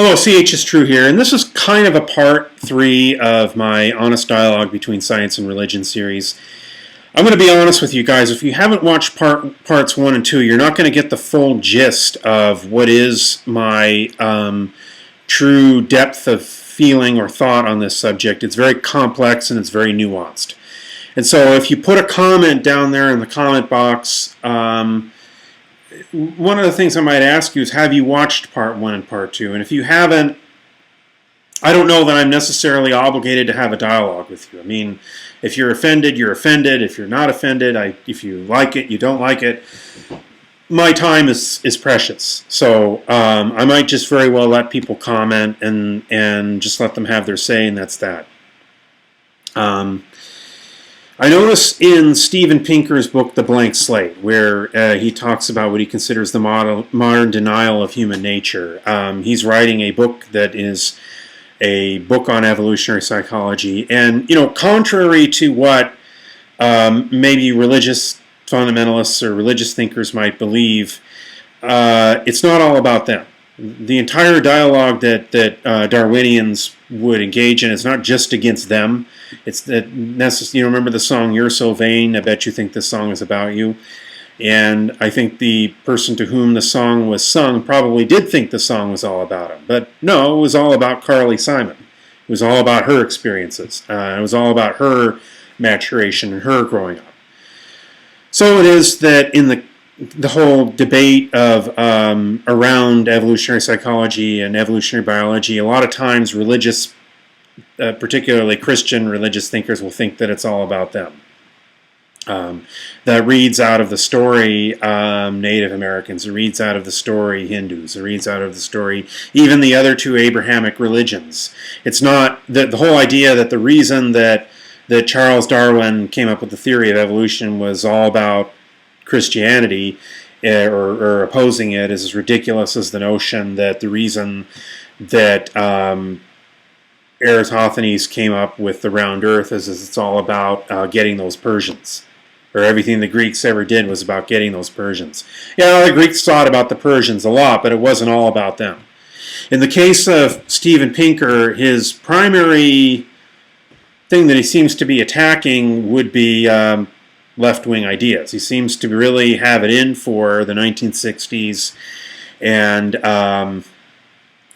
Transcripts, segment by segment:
Hello, CHistrue here, and this is kind of a part 3 of my Honest Dialogue Between Science and Religion series. I'm going to be honest with you guys, if you haven't watched parts 1 and 2, you're not going to get the full gist of what is my true depth of feeling or thought on this subject. It's very complex and it's very nuanced. And so if you put a comment down there in the comment box, one of the things I might ask you is, have you watched part 1 and part 2? And if you haven't, I don't know that I'm necessarily obligated to have a dialogue with you. I mean, if you're offended, you're offended. If you're not offended, if you like it, you don't like it. My time is precious. So I might just very well let people comment and just let them have their say, and that's that. I notice in Steven Pinker's book, The Blank Slate, where he talks about what he considers the modern denial of human nature. He's writing a book that is a book on evolutionary psychology. And, you know, contrary to what maybe religious fundamentalists or religious thinkers might believe, it's not all about them. The entire dialogue that Darwinians would engage in is not just against them. It's that you remember the song "You're So Vain." I bet you think this song is about you. And I think the person to whom the song was sung probably did think the song was all about him. But no, it was all about Carly Simon. It was all about her experiences. It was all about her maturation and her growing up. So it is that in the whole debate of around evolutionary psychology and evolutionary biology, a lot of times religious, particularly Christian religious thinkers, will think that it's all about them. That reads out of the story Native Americans, it reads out of the story Hindus, it reads out of the story even the other two Abrahamic religions. It's not the whole idea that the reason that Charles Darwin came up with the theory of evolution was all about Christianity or opposing it is as ridiculous as the notion that the reason that Eratosthenes came up with the round earth is it's all about getting those Persians, or everything the Greeks ever did was about getting those Persians. Yeah, the Greeks thought about the Persians a lot, but it wasn't all about them. In the case of Steven Pinker, his primary thing that he seems to be attacking would be left-wing ideas. He seems to really have it in for the 1960s, and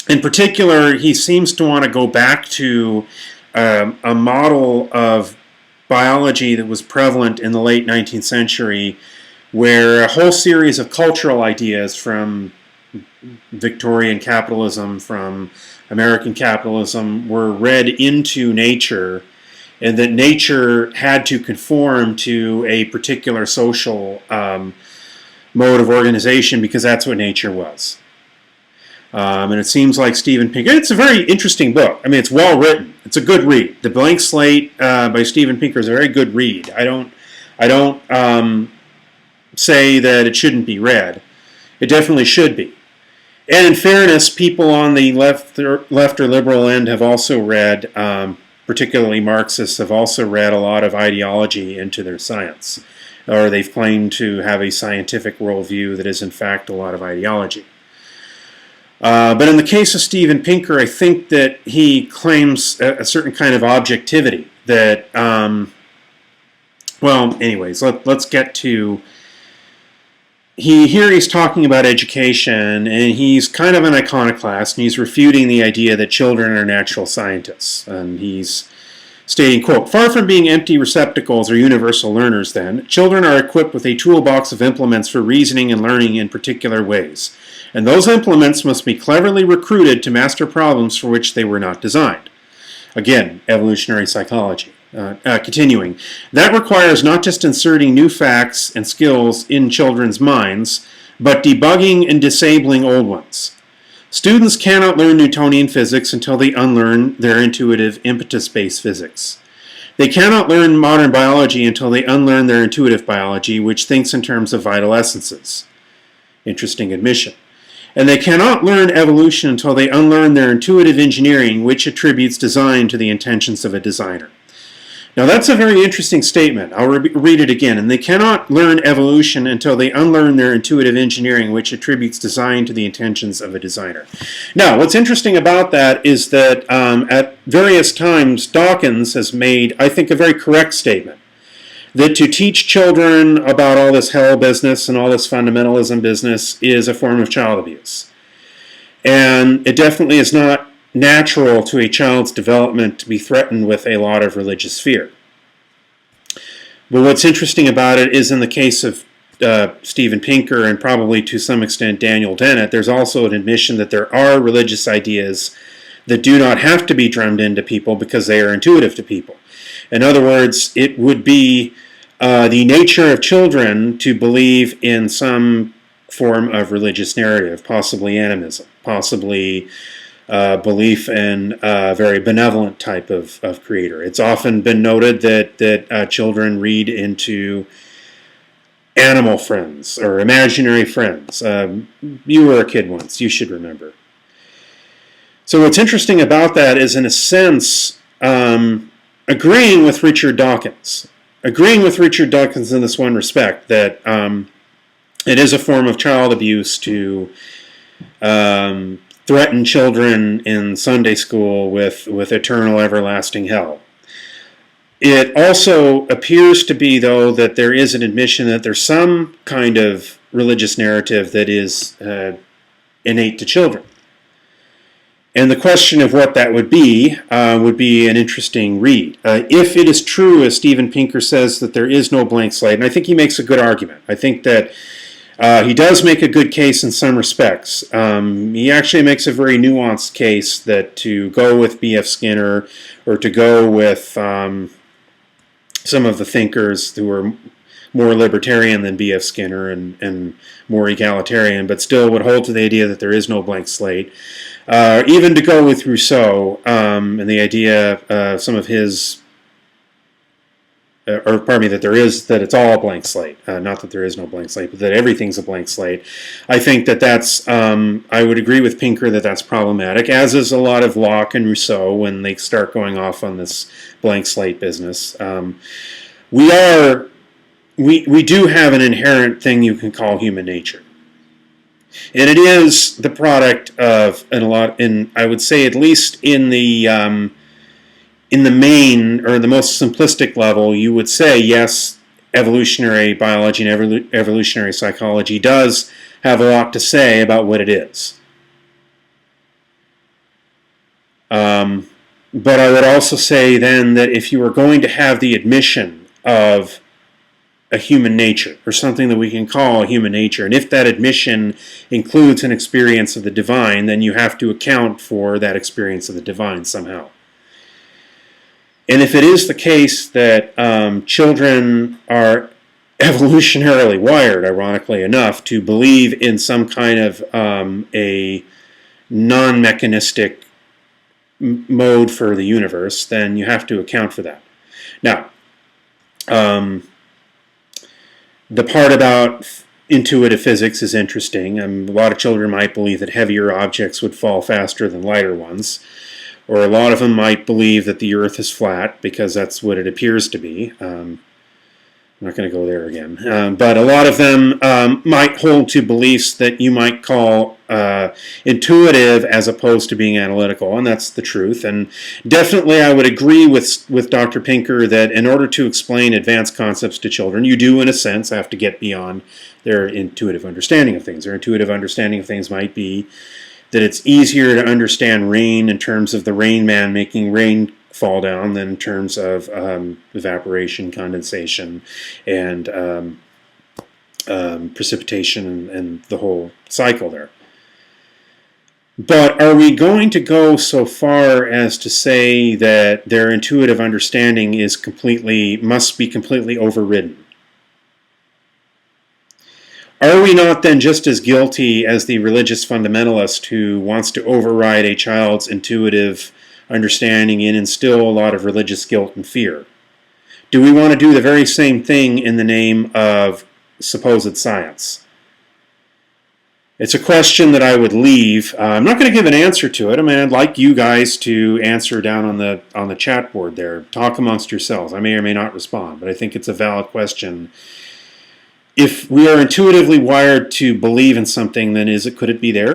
in particular, he seems to want to go back to a model of biology that was prevalent in the late 19th century, where a whole series of cultural ideas from Victorian capitalism, from American capitalism, were read into nature, and that nature had to conform to a particular social mode of organization because that's what nature was. And it seems like Steven Pinker, it's a very interesting book. I mean, it's well written. It's a good read. The Blank Slate by Steven Pinker is a very good read. I don't say that it shouldn't be read. It definitely should be. And in fairness, people on the left or liberal end have also read, particularly Marxists, have also read a lot of ideology into their science, or they've claimed to have a scientific worldview that is in fact a lot of ideology. But in the case of Steven Pinker, I think that he claims a certain kind of objectivity that, well, anyways, let's get to, here he's talking about education, and he's kind of an iconoclast, and he's refuting the idea that children are natural scientists. And he's stating, quote, "Far from being empty receptacles or universal learners, then, children are equipped with a toolbox of implements for reasoning and learning in particular ways. And those implements must be cleverly recruited to master problems for which they were not designed." Again, evolutionary psychology. Continuing, "That requires not just inserting new facts and skills in children's minds, but debugging and disabling old ones. Students cannot learn Newtonian physics until they unlearn their intuitive impetus-based physics. They cannot learn modern biology until they unlearn their intuitive biology, which thinks in terms of vital essences." Interesting admission. "And they cannot learn evolution until they unlearn their intuitive engineering, which attributes design to the intentions of a designer. Now that's a very interesting statement. I'll read it again. And they cannot learn evolution until they unlearn their intuitive engineering, which attributes design to the intentions of a designer. Now, what's interesting about that is that at various times Dawkins has made, I think, a very correct statement. That to teach children about all this hell business and all this fundamentalism business is a form of child abuse. And it definitely is not natural to a child's development to be threatened with a lot of religious fear. But what's interesting about it is in the case of Steven Pinker and probably to some extent Daniel Dennett, there's also an admission that there are religious ideas that do not have to be drummed into people because they are intuitive to people. In other words, it would be the nature of children to believe in some form of religious narrative, possibly animism, possibly belief in a very benevolent type of creator. It's often been noted that children read into animal friends or imaginary friends. You were a kid once, you should remember. So what's interesting about that is, in a sense, agreeing with Richard Dawkins. Agreeing with Richard Dawkins in this one respect, that it is a form of child abuse to threaten children in Sunday school with eternal everlasting hell. It also appears to be, though, that there is an admission that there's some kind of religious narrative that is innate to children. And the question of what that would be an interesting read. If it is true, as Steven Pinker says, that there is no blank slate, and I think he makes a good argument. I think that he does make a good case in some respects. He actually makes a very nuanced case that to go with B.F. Skinner or to go with some of the thinkers who are more libertarian than B.F. Skinner and more egalitarian, but still would hold to the idea that there is no blank slate. Even to go with Rousseau and the idea, some of his, that it's all a blank slate. Not that there is no blank slate, but that everything's a blank slate. I think that's, I would agree with Pinker that that's problematic, as is a lot of Locke and Rousseau when they start going off on this blank slate business. We do have an inherent thing you can call human nature. And it is the product of, I would say at least in the main, or the most simplistic level, you would say, yes, evolutionary biology and evolutionary psychology does have a lot to say about what it is. But I would also say then that if you were going to have the admission of a human nature, or something that we can call human nature, and if that admission includes an experience of the divine, then you have to account for that experience of the divine somehow. And if it is the case that children are evolutionarily wired, ironically enough, to believe in some kind of a non-mechanistic mode for the universe, then you have to account for that. Now, the part about intuitive physics is interesting. A lot of children might believe that heavier objects would fall faster than lighter ones. Or a lot of them might believe that the Earth is flat because that's what it appears to be. I'm not going to go there again. But a lot of them might hold to beliefs that you might call intuitive as opposed to being analytical, and that's the truth. And definitely I would agree with Dr. Pinker that in order to explain advanced concepts to children, you do, in a sense, have to get beyond their intuitive understanding of things. Their intuitive understanding of things might be that it's easier to understand rain in terms of the Rain Man making rain fall down than in terms of evaporation, condensation, and precipitation and the whole cycle there. But are we going to go so far as to say that their intuitive understanding must be completely overridden? Are we not then just as guilty as the religious fundamentalist who wants to override a child's intuitive understanding and instill a lot of religious guilt and fear? Do we want to do the very same thing in the name of supposed science? It's a question that I would leave. I'm not going to give an answer to it. I mean, I'd like you guys to answer down on the chat board there. Talk amongst yourselves. I may or may not respond, but I think it's a valid question. If we are intuitively wired to believe in something, then could it be there?